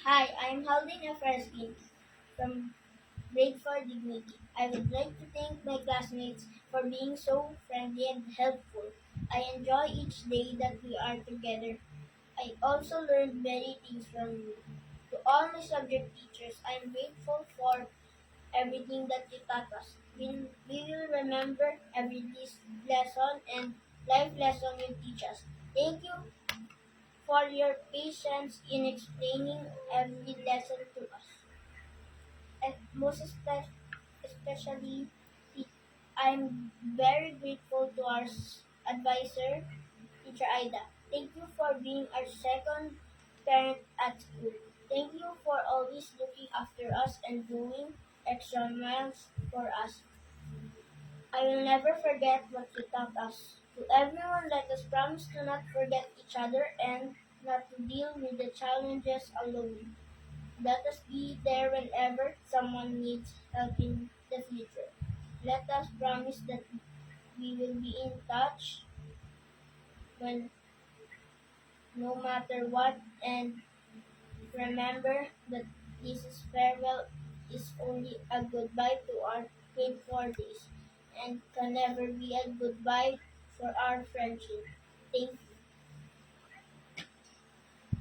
Hi, I'm Haldane Efreskin from Grade 4 Dignity. I would like to thank my classmates for being so friendly and helpful. I enjoy each day that we are together. I also learned many things from you. To all my subject teachers, I'm grateful for everything that you taught us. We will remember every lesson and life lesson you teach us. Thank you for your patience in explaining every lesson to us. And especially, I'm very grateful to our advisor, Teacher Aida. Thank you for being our second parent at school. Thank you for always looking after us and doing extra miles for us. I will never forget what you taught us. To everyone, let us promise to not forget each other and not to deal with the challenges alone. Let us be there whenever someone needs help in the future. Let us promise that we will be in touch when no matter what, and remember that this is farewell is only a goodbye to our grade 4 days and can never be a goodbye for our friendship. Thank you.